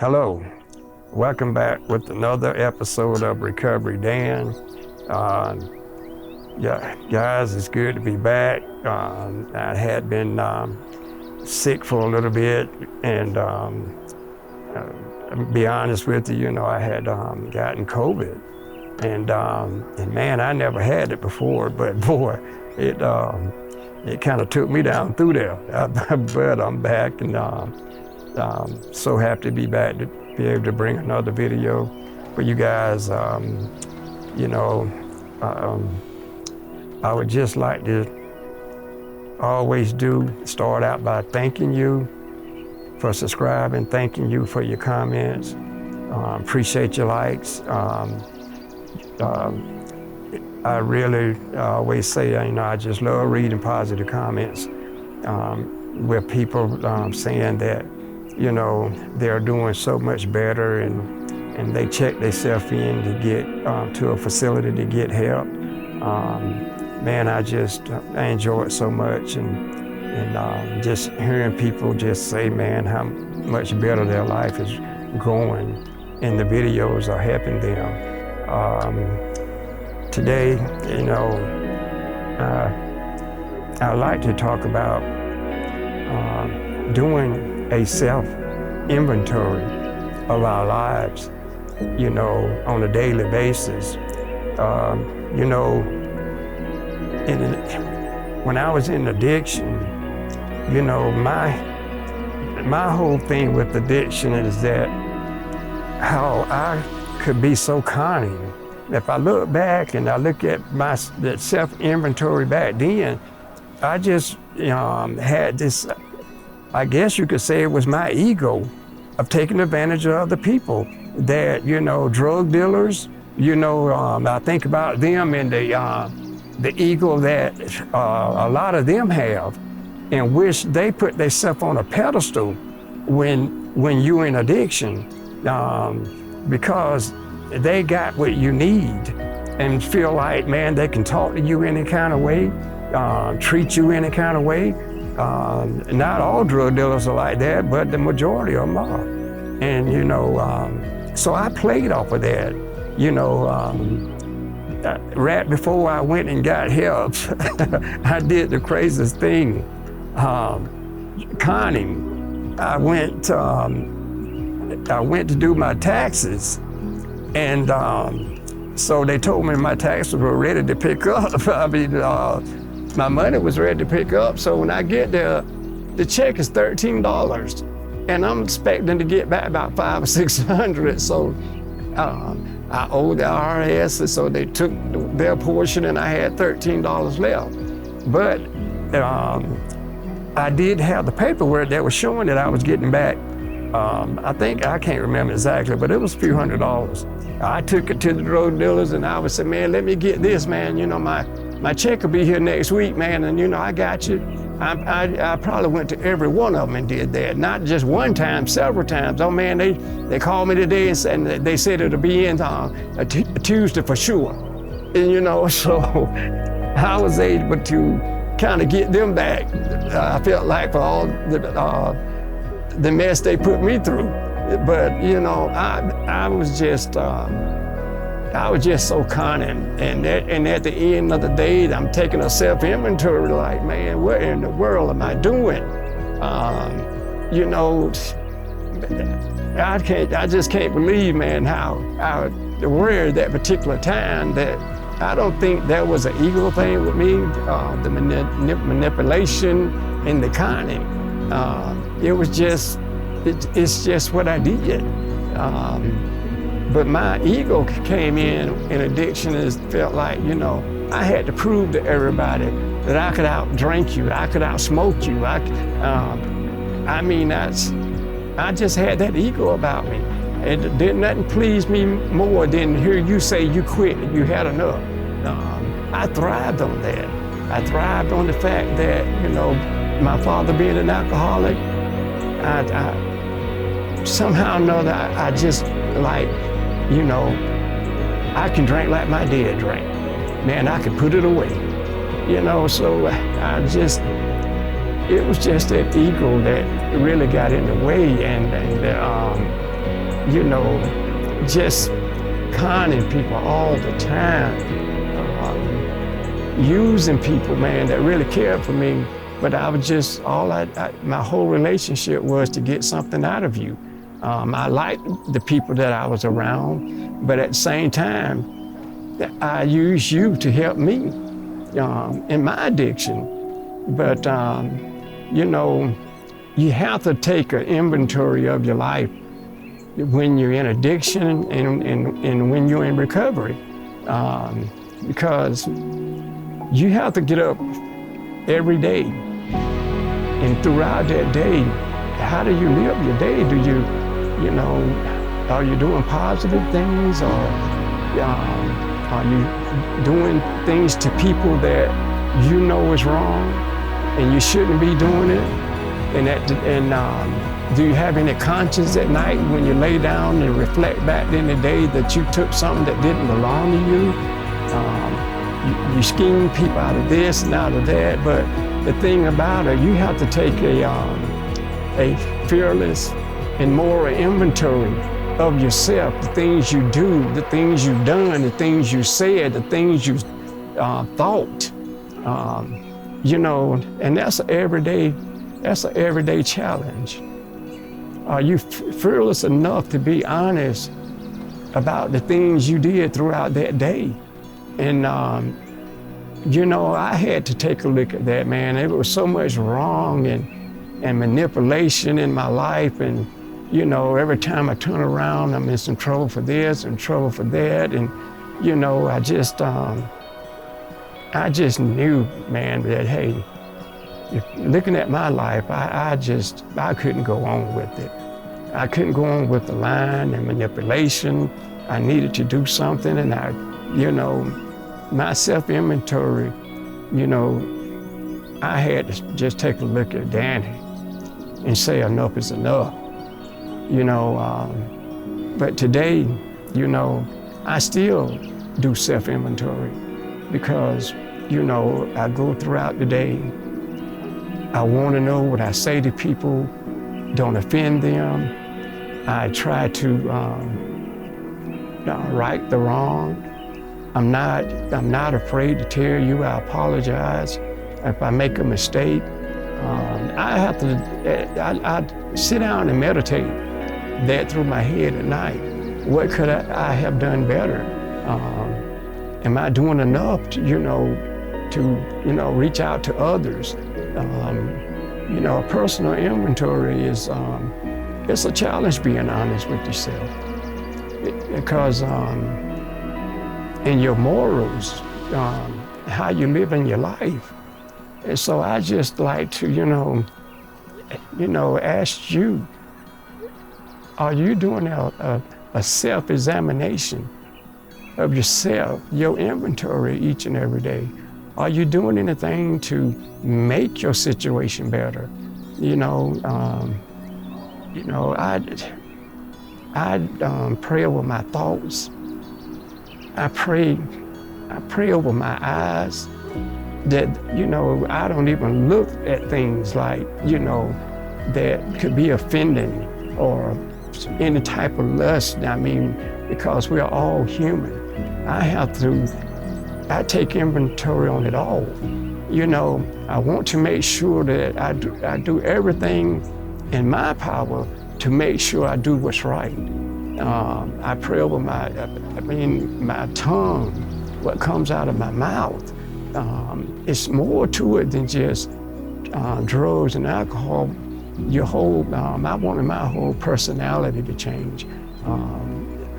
Hello, welcome back with another episode of Recovery Dan. Yeah, guys, it's good to be back. I had been sick for a little bit, and be honest with you, I had gotten COVID, and man, I never had it before, but boy, it kind of took me down through there. But I'm back, and so happy to be back to be able to bring another video for you guys. I would just like to always start out by thanking you for subscribing, thanking you for your comments. Appreciate your likes. I really always say, I just love reading positive comments where people saying that, they're doing so much better and they check themselves in to get to a facility to get help. Man, I enjoy it so much, and just hearing people just say, man, how much better their life is going, and the videos are helping them. Today, I'd like to talk about doing a self-inventory of our lives, on a daily basis. When I was in addiction, my whole thing with addiction is that how I could be so cunning. If I look back and I look at that self-inventory back then, I just had this, I guess you could say it was my ego of taking advantage of other people that, drug dealers, I think about them and the ego that a lot of them have, and wish they put themselves on a pedestal when you're in addiction, because they got what you need and feel like, man, they can talk to you any kind of way, treat you any kind of way. Not all drug dealers are like that, but the majority of them are. And, so I played off of that, right before I went and got help, I did the craziest thing, conning. I went to do my taxes, and so they told me my taxes were ready to pick up. My money was ready to pick up. So when I get there, the check is $13, and I'm expecting to get back about $500 or $600. So I owed the IRS, and so they took their portion, and I had $13 left. But I did have the paperwork that was showing that I was getting back. I can't remember exactly, but it was a few $100s. I took it to the drug dealers, and I would say, man, let me get this, man. My check will be here next week, man, and I got you. I probably went to every one of them and did that, not just one time, several times. Oh man, they called me today and they said it'll be in a Tuesday for sure. And so I was able to kind of get them back. I felt like for all the mess they put me through, but I was just so cunning, and at the end of the day, I'm taking a self-inventory, like, man, what in the world am I doing? I just can't believe, man, how the word at that particular time that I don't think that was an ego thing with me, the manipulation and the cunning. It was just, it's just what I did. But my ego came in addiction, and felt like, I had to prove to everybody that I could out-drink you, I could out-smoke you. I just had that ego about me. And didn't nothing please me more than hear you say you quit, you had enough. I thrived on that. I thrived on the fact that, my father being an alcoholic, I somehow or another, I just like, I can drink like my dad drank. Man, I could put it away. So it was just that ego that really got in the way, and you know, just conning people all the time, using people, man, that really cared for me. But I was just, my whole relationship was to get something out of you. I liked the people that I was around, but at the same time, I used you to help me in my addiction. But, you know, you have to take an inventory of your life when you're in addiction and when you're in recovery, because you have to get up every day. And throughout that day, how do you live your day? Do you, you know, are you doing positive things, or are you doing things to people that you know is wrong and you shouldn't be doing it? And do you have any conscience at night when you lay down and reflect back in the day that you took something that didn't belong to you? You scheme people out of this and out of that, but the thing about it, you have to take a fearless and moral inventory of yourself, the things you do, the things you've done, the things you said, the things you thought, you know, and that's an everyday challenge. Are you fearless enough to be honest about the things you did throughout that day? And, you know, I had to take a look at that, man. There was so much wrong and manipulation in my life. And, you know, every time I turn around, I'm in some trouble for this and trouble for that. And, you know, I just knew, man, that, hey, looking at my life, I couldn't go on with it. I couldn't go on with the lying and manipulation. I needed to do something, and you know, my self-inventory, you know, I had to just take a look at Danny and say enough is enough, you know. But today, you know, I still do self-inventory because, you know, I go throughout the day. I want to know what I say to people don't offend them. I try to right the wrong. I'm not afraid to tell you I apologize if I make a mistake. I sit down and meditate that through my head at night. What could I have done better? Am I doing enough to, you know, reach out to others? You know, a personal inventory is, it's a challenge being honest with yourself. Because in your morals, how you live in your life. And so I just like to, you know, ask you, are you doing a self-examination of yourself, your inventory each and every day? Are you doing anything to make your situation better? You know, I pray over my thoughts. I pray over my eyes that, you know, I don't even look at things like, you know, that could be offending or any type of lust. I mean, because we are all human. I take inventory on it all. You know, I want to make sure that I do everything in my power to make sure I do what's right. I pray over my tongue, what comes out of my mouth. It's more to it than just drugs and alcohol. Your whole, I wanted my whole personality to change.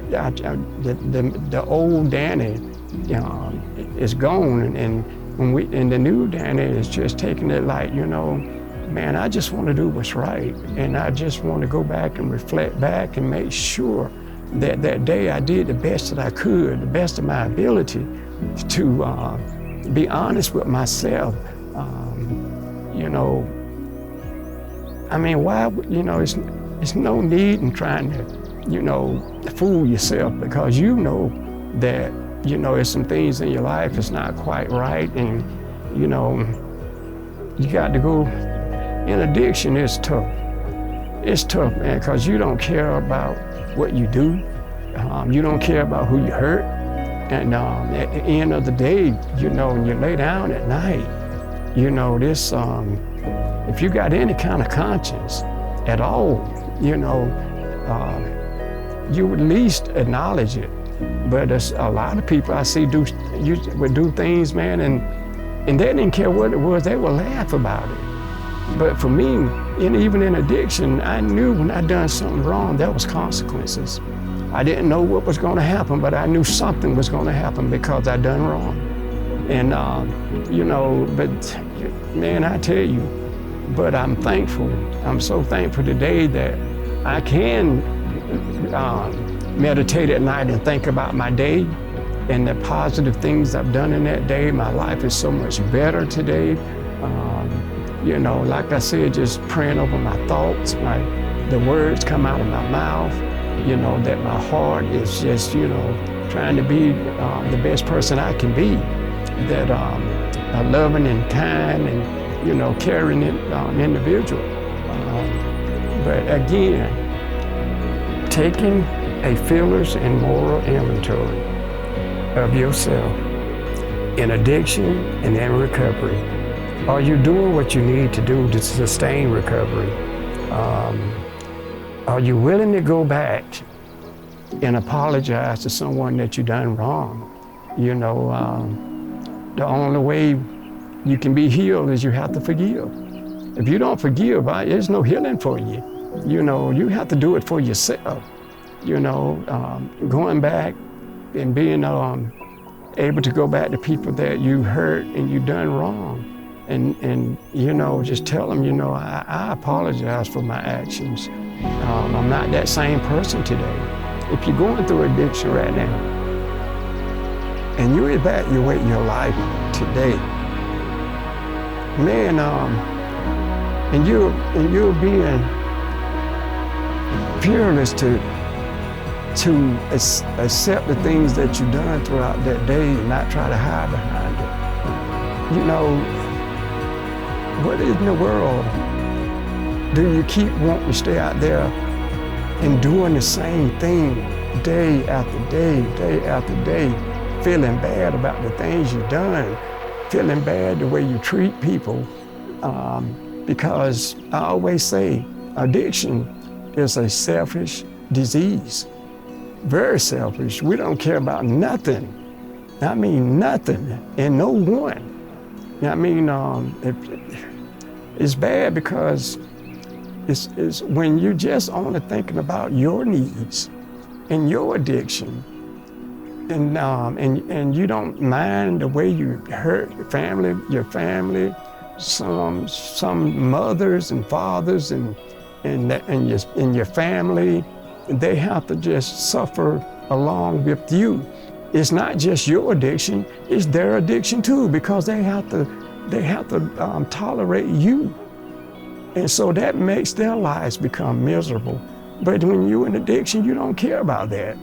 The old Danny is gone, and the new Danny is just taking it like, you know, man, I just want to do what's right, and I just want to go back and reflect back and make sure that that day I did the best that I could, the best of my ability, to be honest with myself. You know, I mean, why? You know, it's no need in trying to, you know, fool yourself, because you know that, you know, there's some things in your life that's not quite right, and, you know, you got to go. In addiction, it's tough. it's tough, man, because you don't care about what you do. You don't care about who you hurt. And at the end of the day, you know, when you lay down at night, you know, this, if you got any kind of conscience at all, you know, you would at least acknowledge it. But a lot of people I see would do things, man, and they didn't care what it was, they would laugh about it. But for me, even in addiction, I knew when I done something wrong, there was consequences. I didn't know what was gonna happen, but I knew something was gonna happen because I done wrong. And, you know, but man, I tell you, but I'm thankful. I'm so thankful today that I can meditate at night and think about my day and the positive things I've done in that day. My life is so much better today. You know, like I said, just praying over my thoughts, the words come out of my mouth, you know, that my heart is just, you know, trying to be the best person I can be, that a loving and kind and, you know, caring individual. But again, taking a feelers and moral inventory of yourself in addiction and in recovery. Are you doing what you need to do to sustain recovery? Are you willing to go back and apologize to someone that you done wrong? You know, the only way you can be healed is you have to forgive. If you don't forgive, there's no healing for you. You know, you have to do it for yourself. You know, going back and being able to go back to people that you hurt and you done wrong. And you know, just tell them, you know, I apologize for my actions. I'm not that same person today. If you're going through addiction right now, and you evaluate your life today, man, and you're being fearless to accept the things that you've done throughout that day and not try to hide behind it. You know, what in the world do you keep wanting to stay out there and doing the same thing day after day, day after day, feeling bad about the things you've done, feeling bad the way you treat people? Because I always say addiction is a selfish disease, very selfish. We don't care about nothing. I mean nothing and no one. I mean, it's bad because it's when you're just only thinking about your needs and your addiction, and you don't mind the way you hurt your family, some mothers and fathers and your family, they have to just suffer along with you. It's not just your addiction, it's their addiction too, because they have to tolerate you. And so that makes their lives become miserable. But when you're in addiction, you don't care about that.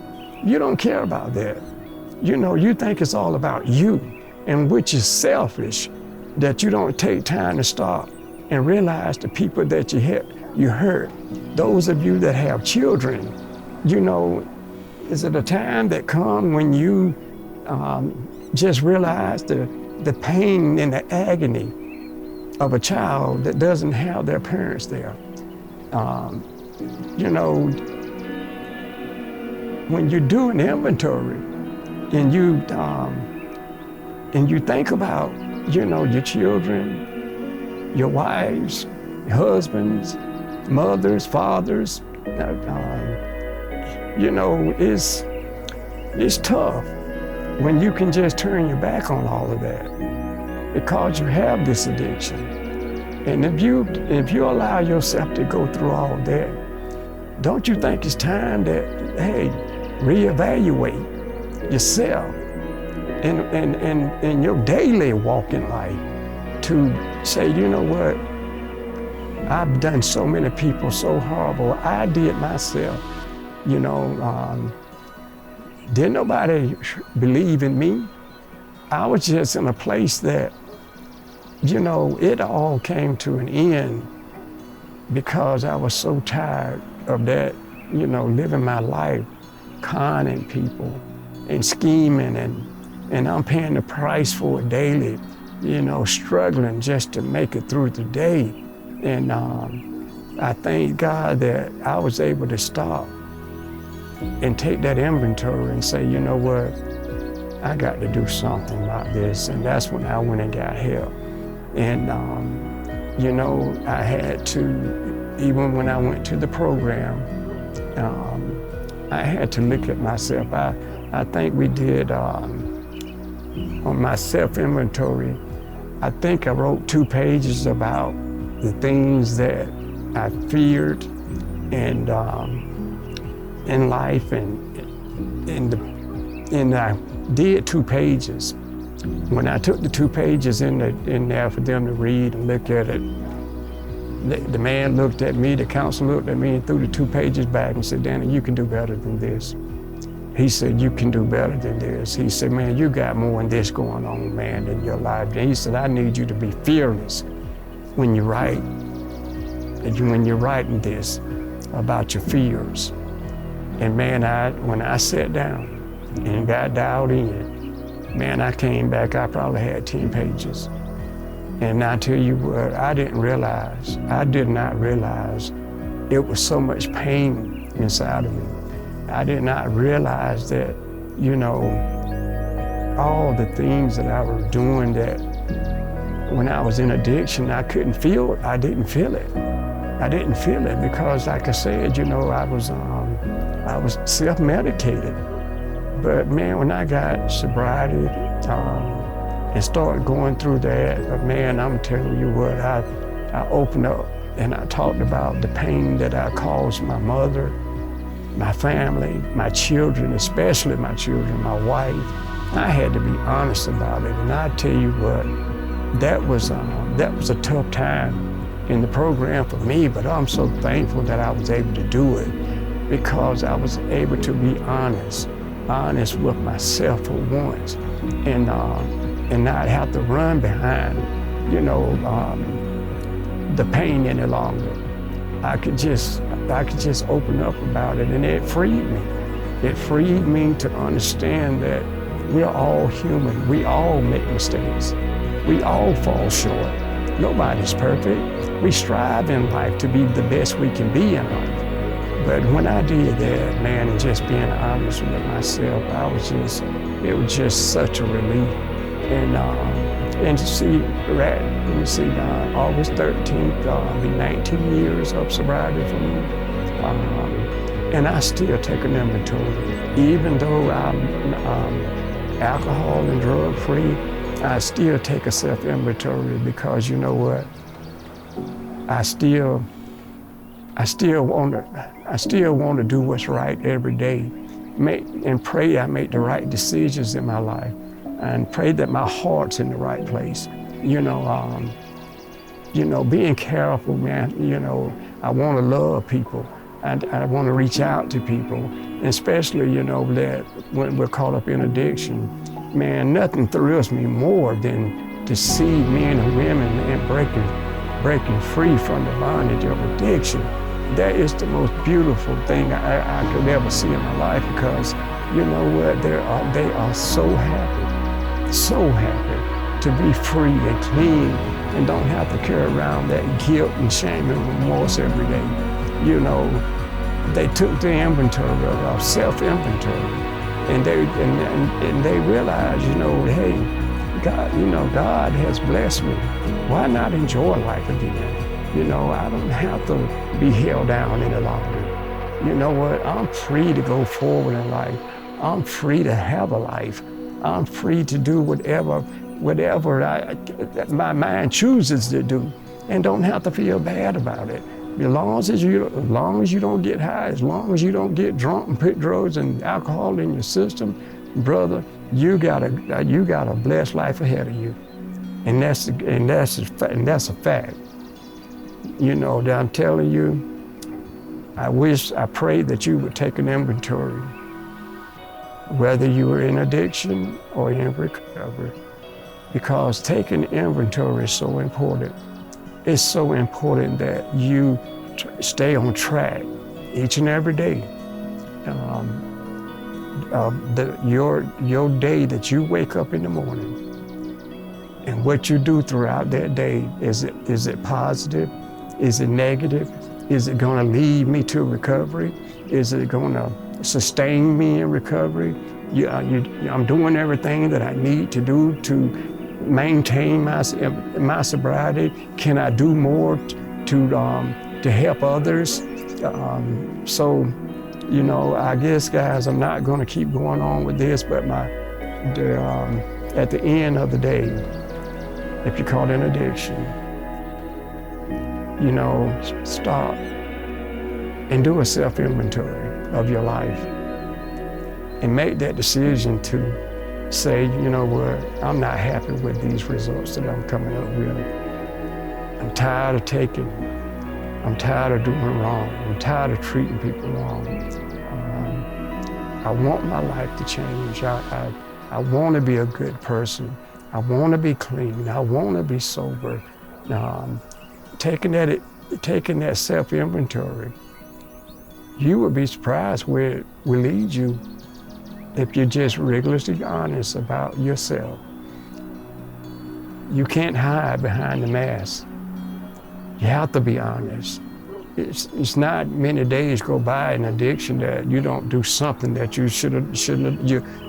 You don't care about that. You know, you think it's all about you, and which is selfish, that you don't take time to stop and realize the people that you hurt. Those of you that have children, you know, is it a time that comes when you just realize the pain and the agony of a child that doesn't have their parents there? You know, when you do an inventory and you think about, you know, your children, your wives, your husbands, mothers, fathers, you know, it's tough when you can just turn your back on all of that because you have this addiction. And if you allow yourself to go through all of that, don't you think it's time that, hey, reevaluate yourself in your daily walk in life to say, you know what, I've done so many people so horrible. I did myself. You know, didn't nobody believe in me. I was just in a place that, you know, it all came to an end because I was so tired of that, living my life, conning people and scheming, and I'm paying the price for it daily, struggling just to make it through the day. And I thank God that I was able to stop and take that inventory and say, you know what, I got to do something about this. And that's when I went and got help. And, I had to, even when I went to the program, I had to look at myself. I think we did, on my self-inventory, I think I wrote 2 pages about the things that I feared and in life, and I did 2 pages. When I took the 2 pages in there for them to read and look at it, the man looked at me, the counselor looked at me and threw the 2 pages back and said, Danny, you can do better than this. He said, you can do better than this. He said, man, you got more than this going on, man, in your life. And he said, I need you to be fearless when you write, when you're writing this about your fears. And man, when I sat down and got dialed in, man, I came back, I probably had 10 pages. And I tell you what, I did not realize it was so much pain inside of me. I did not realize that, all the things that I was doing that when I was in addiction, I didn't feel it. I didn't feel it because, like I said, I was self-medicated. But man, when I got sobriety and started going through that, man, I'm telling you what, I opened up and I talked about the pain that I caused my mother, my family, my children, especially my children, my wife. I had to be honest about it. And I tell you what, that was a tough time in the program for me, but I'm so thankful that I was able to do it because I was able to be honest with myself for once, and not have to run behind, the pain any longer. I could just open up about it, and it freed me. It freed me to understand that we're all human. We all make mistakes. We all fall short. Nobody's perfect. We strive in life to be the best we can be in life. But when I did that, man, and just being honest with myself, it was just such a relief. And to see, August 13th, be 19 years of sobriety for me. And I still take an inventory. Even though I'm alcohol and drug free, I still take a self-inventory because you know what? I still want to do what's right every day. Pray I make the right decisions in my life, and pray that my heart's in the right place. Being careful, man. I want to love people, and I want to reach out to people, and especially, that when we're caught up in addiction, man, nothing thrills me more than to see men and women, man, breaking free from the bondage of addiction. That is the most beautiful thing I could ever see in my life, because you know what, they are so happy to be free and clean and don't have to carry around that guilt and shame and remorse every day. They took the inventory of self-inventory, and they realized, hey, God has blessed me. Why not enjoy life again? I don't have to be held down any longer. You know what? I'm free to go forward in life. I'm free to have a life. I'm free to do whatever my mind chooses to do, and don't have to feel bad about it. As long as you don't get high, as long as you don't get drunk and put drugs and alcohol in your system, brother, you got a blessed life ahead of you, and that's a fact. That I'm telling you. I pray that you would take an inventory, whether you are in addiction or in recovery, because taking inventory is so important. It's so important that you stay on track each and every day. Your day that you wake up in the morning, and what you do throughout that day, is it positive? Is it negative? Is it going to lead me to recovery? Is it going to sustain me in recovery? I'm doing everything that I need to do to maintain my sobriety. Can I do more to help others? So, you know, I guess, guys, I'm not going to keep going on with this, but at the end of the day, if you call it an addiction, you know, stop and do a self-inventory of your life and make that decision to say, you know what, I'm not happy with these results that I'm coming up with. I'm tired of taking. I'm tired of doing wrong. I'm tired of treating people wrong. I want my life to change. I want to be a good person. I want to be clean. I want to be sober. Taking that self-inventory, you would be surprised where it will lead you if you're just rigorously honest about yourself. You can't hide behind the mask. You have to be honest. It's not many days go by in addiction that you don't do something that you shouldn't.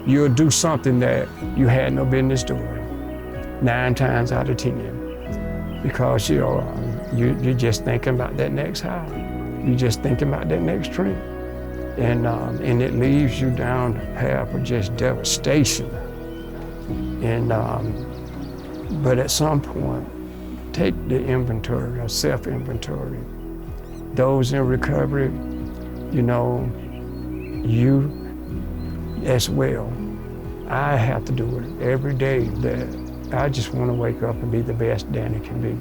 You'll do something that you had no business doing, 9 times out of 10, because you're just thinking about that next high. You're just thinking about that next drink, and it leaves you down the path of just devastation. And but at some point, take the inventory, a self-inventory. Those in recovery, you know, you as well. I have to do it every day. That I just want to wake up and be the best Danny can be.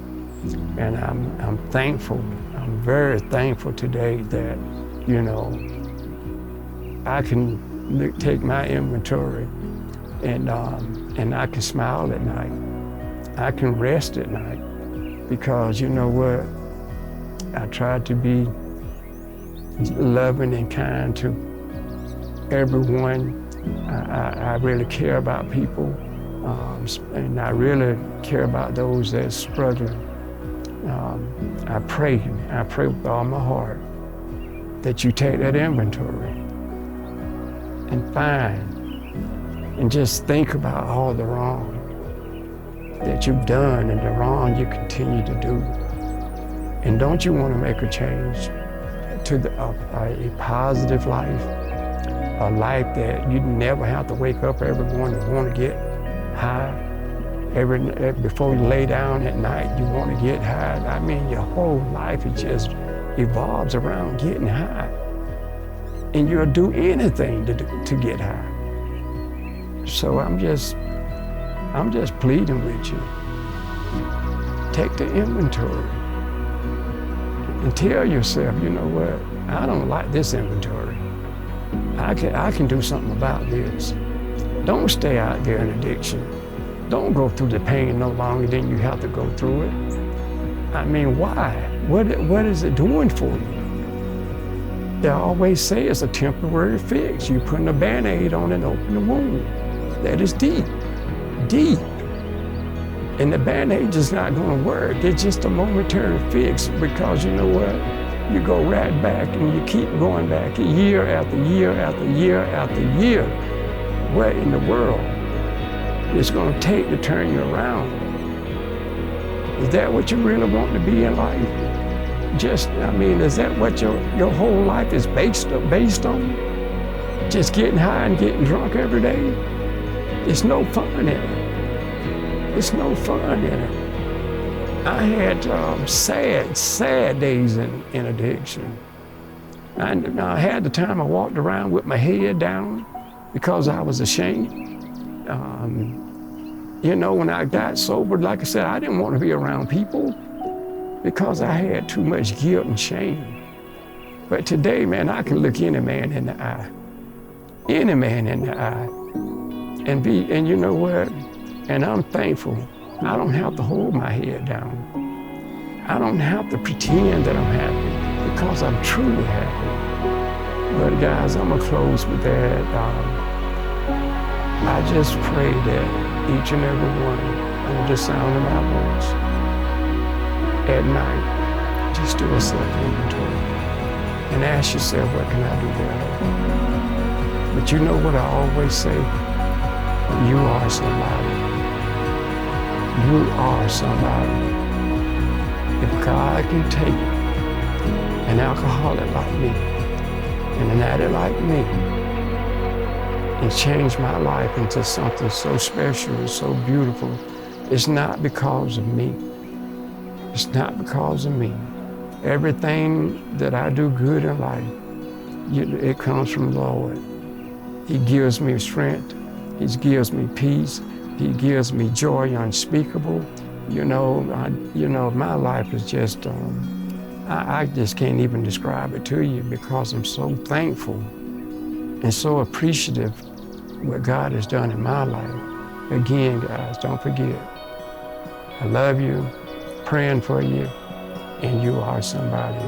And I'm thankful. I'm very thankful today that, you know, I can take my inventory and I can smile at night. I can rest at night because, you know what? I tried to be loving and kind to everyone. I really care about people, and I really care about those that's struggling. I pray with all my heart that you take that inventory and find and just think about all the wrong that you've done and the wrong you continue to do. And don't you want to make a change to a positive life, a life that you never have to wake up every morning and want to get high. Before you lay down at night, you want to get high. I mean, your whole life, it just evolves around getting high. And you'll do anything to get high. So I'm just pleading with you. Take the inventory. And tell yourself, you know what, I don't like this inventory. I can do something about this. Don't stay out there in addiction. Don't go through the pain no longer than you have to go through it. I mean, why? What is it doing for you? They always say it's a temporary fix. You're putting a Band-Aid on and open the wound. That is deep, deep. And the Band-Aid is not going to work. It's just a momentary fix because you know what? You go right back and you keep going back year after year after year after year. What in the world is going to take to turn you around? Is that what you really want to be in life? Is that what your whole life is based on? Just getting high and getting drunk every day? There's no fun in it. There's no fun in it. I had sad days in addiction. I had the time I walked around with my head down because I was ashamed. You know, when I got sober, like I said, I didn't want to be around people because I had too much guilt and shame. But today, man, I can look any man in the eye, and you know what? And I'm thankful. I don't have to hold my head down. I don't have to pretend that I'm happy because I'm truly happy. But guys, I'm gonna close with that. I just pray that each and every one, under the sound of my voice, at night, just do a self-inventory and ask yourself, what can I do better? But you know what I always say? You are somebody. You are somebody. If God can take an alcoholic like me and an addict like me and change my life into something so special and so beautiful, it's not because of me. It's not because of me. Everything that I do good in life, it comes from the Lord. He gives me strength. He gives me peace. He gives me joy unspeakable. My life is just, I just can't even describe it to you because I'm so thankful and so appreciative what God has done in my life. Again, guys, don't forget, I love you, praying for you, and you are somebody.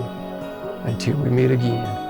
Until we meet again.